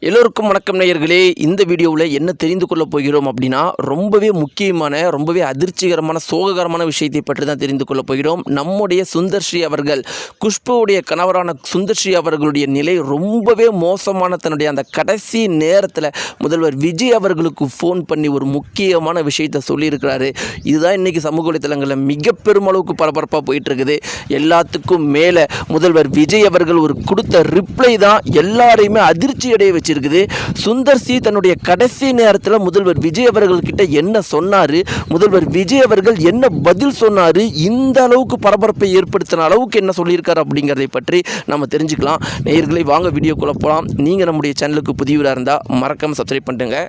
எல்லோருக்கும் வணக்கம் நேயர்களே. இந்த வீடியோவில் என்ன தெரிந்து கொள்ளப் போகிறோம் அப்படின்னா, ரொம்பவே முக்கியமான, ரொம்பவே அதிர்ச்சிகரமான, சோககரமான விஷயத்தை பற்றி தான் தெரிந்து கொள்ளப் போகிறோம். நம்முடைய சுந்தர்ஸ்ரீ அவர்கள், குஷ்புவுடைய கணவரான சுந்தர்ஸ்ரீ அவர்களுடைய நிலை ரொம்பவே மோசமான தன்னுடைய அந்த கடைசி நேரத்தில் முதல்வர் விஜய் அவர்களுக்கு ஃபோன் பண்ணி ஒரு முக்கியமான விஷயத்தை சொல்லியிருக்கிறாரு. இதுதான் இன்றைக்கி சமூக வலைத்தளங்களில் மிக பெருமளவுக்கு பரபரப்பாக போயிட்டுருக்குது. எல்லாத்துக்கும் மேலே முதல்வர் விஜய் அவர்கள் ஒரு கொடுத்த ரிப்ளை தான் எல்லாரையுமே அதிர்ச்சி அடைய வச்சிருக்குது. சுந்தர்சி தன்னுடைய கடைசி நேரத்தில் முதல்வர் விஜய் அவர்கள்கிட்ட என்ன சொன்னாரு, முதல்வர் விஜய் அவர்கள் என்ன பதில் சொன்னாரு, இந்த அளவுக்கு பரபரப்பை ஏற்படுத்தின அளவுக்கு என்ன சொல்லியிருக்காரு அப்படிங்கிறதை பற்றி நம்ம தெரிஞ்சுக்கலாம். நேயர்களை வாங்க வீடியோக்குள்ள போகலாம். நீங்கள் நம்முடைய சேனலுக்கு புதியவராக இருந்தால் மறக்காமல் சப்ஸ்கிரைப் பண்ணுங்க.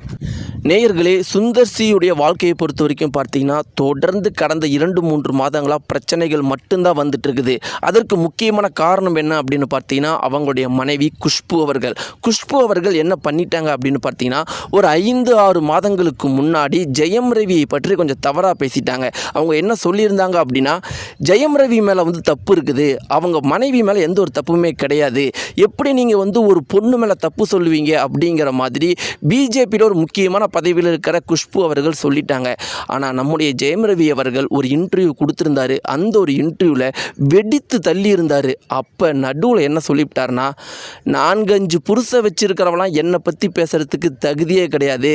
நேயர்களே, சுந்தர்சியுடைய வாழ்க்கையை பொறுத்த வரைக்கும் பார்த்தீங்கன்னா தொடர்ந்து கடந்த 2-3 மாதங்களாக பிரச்சனைகள் மட்டும்தான் வந்துட்டு இருக்குது. அதற்கு முக்கியமான காரணம் என்ன அப்படின்னு பார்த்தீங்கன்னா, அவங்களுடைய மனைவி குஷ்பு அவர்கள் என்ன பண்ணிட்டாங்க அப்படின்னு பார்த்தீங்கன்னா, ஒரு 5-6 மாதங்களுக்கு முன்னாடி ஜெயம் ரவியை பற்றி கொஞ்சம் தவறாக பேசிட்டாங்க. அவங்க என்ன சொல்லியிருந்தாங்க அப்படின்னா, ஜெயம் ரவி மேலே தப்பு இருக்குது, அவங்க மனைவி மேலே எந்த ஒரு தப்புமே கிடையாது, எப்படி நீங்கள் ஒரு பொண்ணு மேலே தப்பு சொல்லுவீங்க அப்படிங்கிற மாதிரி பிஜேபியில் ஒரு முக்கியமான பதவியில் இருக்கிற குஷ்பு அவர்கள் சொல்லிட்டாங்க. ஆனால் நம்முடைய ஜெயம் ரவி அவர்கள் ஒரு இன்டர்வியூ கொடுத்துருந்தாரு. அந்த ஒரு இன்டர்வியூவில் வெடித்து தள்ளி இருந்தார். அப்போ நடுவில் என்ன சொல்லிவிட்டார்னா, 4-5 புருஷன் வச்சிருக்கிறவங்களாம் என்னை பற்றி பேசுகிறதுக்கு தகுதியே கிடையாது,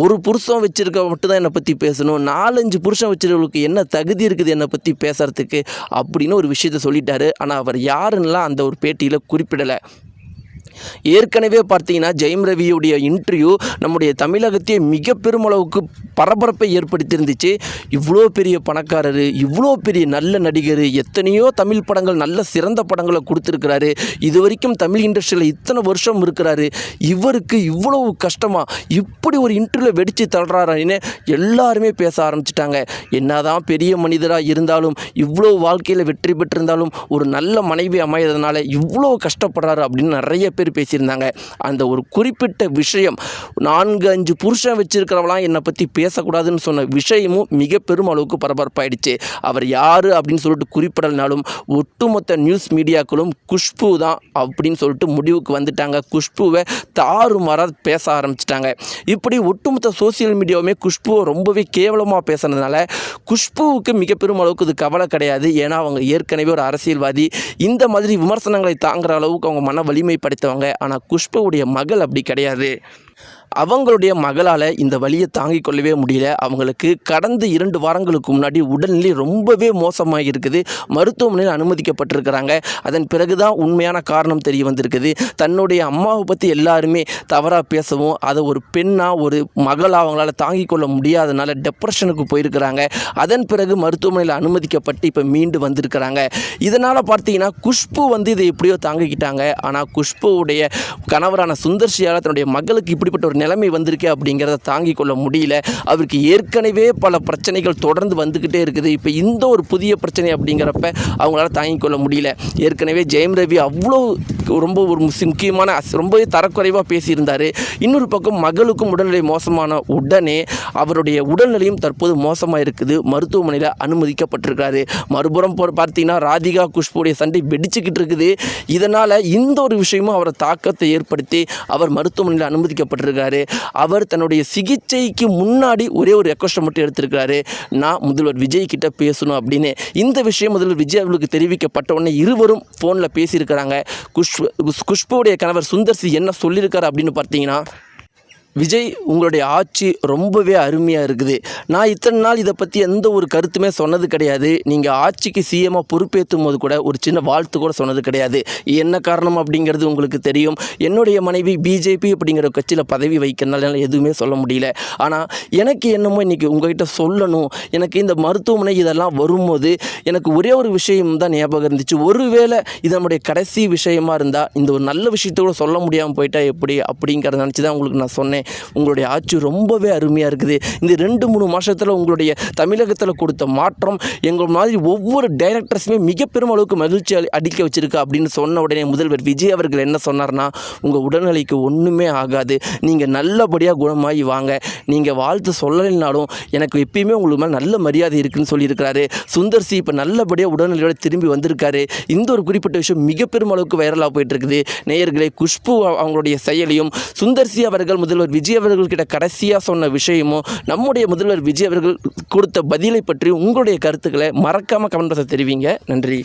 ஒரு புருஷன் வச்சிருக்க மட்டும்தான் என்னை பற்றி பேசணும், 4-5 புருஷன் வச்சிருக்கவங்களுக்கு என்ன தகுதி இருக்குது என்னை பற்றி பேசுகிறதுக்கு அப்படின்னு ஒரு விஷயத்தை சொல்லிட்டாரு. ஆனால் அவர் யாருன்னெலாம் அந்த ஒரு பேட்டியில் குறிப்பிடலை. ஏற்கனவே பார்த்தீங்கன்னா ஜெயம் ரவியுடைய இன்டர்வியூ நம்முடைய தமிழகத்தையே மிக பெருமளவுக்கு பரபரப்பை ஏற்படுத்தியிருந்துச்சு. இவ்வளோ பெரிய பணக்காரர், இவ்வளோ பெரிய நல்ல நடிகர், எத்தனையோ தமிழ் படங்கள், நல்ல சிறந்த படங்களை கொடுத்துருக்கிறாரு, இது வரைக்கும் தமிழ் இண்டஸ்ட்ரியில் இத்தனை வருஷம் இருக்கிறாரு, இவருக்கு இவ்வளவு கஷ்டமாக இப்படி ஒரு இன்டர்வியூவில் வெடித்து தள்ளுறாருன்னு எல்லாருமே பேச ஆரம்பிச்சிட்டாங்க. என்னதான் பெரிய மனிதராக இருந்தாலும், இவ்வளோ வாழ்க்கையில் வெற்றி பெற்றிருந்தாலும், ஒரு நல்ல மனைவி அமையறதுனால இவ்வளோ கஷ்டப்படுறாரு அப்படின்னு நிறைய பேர் பேசியிருந்தாங்க. அந்த ஒரு குறிப்பிட்ட விஷயம், 4-5 புருஷன் வச்சிருக்கிறவங்களாம் என்னை பற்றி பேசக்கூடாதுன்னு சொன்ன விஷயமும் மிக பெரும் அளவுக்கு பரபரப்பாயிடுச்சு. அவர் யார் அப்படின்னு சொல்லிட்டு குறிப்பிடலனாலும் ஒட்டுமொத்த நியூஸ் மீடியாக்களும் குஷ்பு தான் அப்படின்னு சொல்லிட்டு முடிவுக்கு வந்துட்டாங்க. குஷ்புவை தாறுமாறாக பேச ஆரம்பிச்சிட்டாங்க. இப்படி ஒட்டுமொத்த சோசியல் மீடியாவுமே குஷ்புவை ரொம்பவே கேவலமாக பேசுனதுனால குஷ்புவுக்கு மிக பெரும் அளவுக்கு இது கவலை கிடையாது. ஏன்னா அவங்க ஏற்கனவே ஒரு அரசியல்வாதி, இந்த மாதிரி விமர்சனங்களை தாங்குற அளவுக்கு அவங்க மன வலிமை படைத்தவங்க. ஆனால் குஷ்புவுடைய மகள் அப்படி கிடையாது. அவங்களுடைய மகளால் இந்த வலியை தாங்கிக் கொள்ளவே முடியல. அவங்களுக்கு கடந்த 2 வாரங்களுக்கு முன்னாடி உடல்நிலை ரொம்பவே மோசமாக இருக்குது. மருத்துவமனையில் அனுமதிக்கப்பட்டிருக்கிறாங்க. அதன் பிறகு தான் உண்மையான காரணம் தெரிய வந்திருக்குது. தன்னுடைய அம்மாவை பற்றி எல்லாருமே தவறாக பேசவும், அதை ஒரு பெண்ணாக, ஒரு மகளாக அவங்களால தாங்கிக் கொள்ள முடியாதனால டெப்ரெஷனுக்கு போயிருக்கிறாங்க. அதன் பிறகு மருத்துவமனையில் அனுமதிக்கப்பட்டு இப்போ மீண்டு வந்திருக்கிறாங்க. இதனால் பார்த்தீங்கன்னா குஷ்பு இதை எப்படியோ தாங்கிக்கிட்டாங்க. ஆனால் குஷ்புவுடைய கணவரான சுந்தர்சியால் தன்னுடைய மகளுக்கு இப்படிப்பட்ட ஒரு நிலைமை வந்திருக்கு அப்படிங்கிறத தாங்கிக் கொள்ள முடியல. அவருக்கு ஏற்கனவே பல பிரச்சனைகள் தொடர்ந்து வந்துக்கிட்டே இருக்குது. இப்போ இந்த ஒரு புதிய பிரச்சனை அப்படிங்கிறப்ப அவங்களால தாங்கிக் கொள்ள முடியல. ஏற்கனவே ஜெயம் ரவி அவ்வளோ ரொம்ப ஒரு முக்கியமான ரொம்பவே தரக்குறைவாக பேசியிருந்தார். இன்னொரு பக்கம் மகளுக்கும் உடல்நிலை மோசமான உடனே அவருடைய உடல்நிலையும் தற்போது மோசமாக இருக்குது. மருத்துவமனையில் அனுமதிக்கப்பட்டிருக்காரு. மறுபுறம் பார்த்தீங்கன்னா ராதிகா குஷ்புடைய சண்டை வெடிச்சுக்கிட்டு இருக்குது. இதனால் இந்த ஒரு விஷயமும் அவரை தாக்கத்தை ஏற்படுத்தி அவர் மருத்துவமனையில் அனுமதிக்கப்பட்டிருக்காரு. அவர் தன்னுடைய சிகிச்சைக்கு முன்னாடி ஒரே ஒரு ரெக்வஸ்ட்டை மட்டும் எடுத்திருக்கிறாரு, நான் முதல்வர் விஜய் கிட்ட பேசணும் அப்படின்னு. இந்த விஷயம் முதல்வர் விஜய் அவர்களுக்கு தெரிவிக்கப்பட்ட உடனே இருவரும் ஃபோனில் பேசியிருக்கிறாங்க. குஷ்புவுடைய கணவர் சுந்தர்சி என்ன சொல்லியிருக்காரு அப்படின்னு பார்த்தீங்கன்னா, விஜய், உங்களுடைய ஆட்சி ரொம்பவே அருமையாக இருக்குது. நான் இத்தனை நாள் இதை பற்றி எந்த ஒரு கருத்துமே சொன்னது கிடையாது. நீங்கள் ஆட்சிக்கு சிஎம்மாக பொறுப்பேற்றும் போது கூட ஒரு சின்ன வாழ்த்து கூட சொன்னது கிடையாது. என்ன காரணம் அப்படிங்கிறது உங்களுக்கு தெரியும். என்னுடைய மனைவி பிஜேபி அப்படிங்கிற கட்சியில் பதவி வைக்கிறதுனால எதுவுமே சொல்ல முடியல. ஆனால் எனக்கு என்னமோ இன்றைக்கி உங்கள்கிட்ட சொல்லணும், எனக்கு இந்த மருத்துவமனை இதெல்லாம் வரும்போது எனக்கு ஒரே ஒரு விஷயம் தான் ஞாபகம் இருந்துச்சு. ஒருவேளை இது நம்முடைய கடைசி விஷயமா இருந்தால் இந்த ஒரு நல்ல விஷயத்த கூட சொல்ல முடியாமல் போயிட்டா எப்படி அப்படிங்கிறத நினச்சி தான் உங்களுக்கு நான் சொன்னேன். உங்களுடைய ஆட்சி ரொம்பவே அருமையாக இருக்குது. இந்த 2-3 மாதத்தில் உங்களுடைய தமிழகத்தில் கொடுத்த மாற்றம் எங்கள் மாதிரி ஒவ்வொரு டைரக்டர்ஸுமே மிக பெரும் அளவுக்கு மகிழ்ச்சி அடிக்க வச்சிருக்கு அப்படின்னு சொன்ன உடனே முதல்வர் விஜய் அவர்கள் என்ன சொன்னார்னா, உங்கள் உடல்நிலைக்கு ஒன்றுமே ஆகாது, நீங்கள் நல்லபடியாக குணமாகி வாங்க, நீங்கள் வாழ்த்து சொல்லலைனாலும் எனக்கு எப்பயுமே உங்களுக்கு மேலே நல்ல மரியாதை இருக்குன்னு சொல்லியிருக்கிறாரு. சுந்தர் சி இப்போ நல்லபடியாக உடல்நிலையோடு திரும்பி வந்திருக்காரு. இந்த ஒரு குறிப்பிட்ட விஷயம் மிக பெரும் அளவுக்கு வைரலாக போயிட்டு இருக்குது. நேயர்களே, குஷ்பு அவங்களுடைய செயலையும் சுந்தர் சி அவர்கள் முதல்வர் விஜய் அவர்கள்கிட்ட கடைசியாக சொன்ன விஷயமும் நம்முடைய முதல்வர் விஜய் அவர்கள் கொடுத்த பதிலை பற்றி உங்களுடைய கருத்துக்களை மறக்காமல் கமெண்ட் பாக்ஸில் தெரிவிங்க. நன்றி.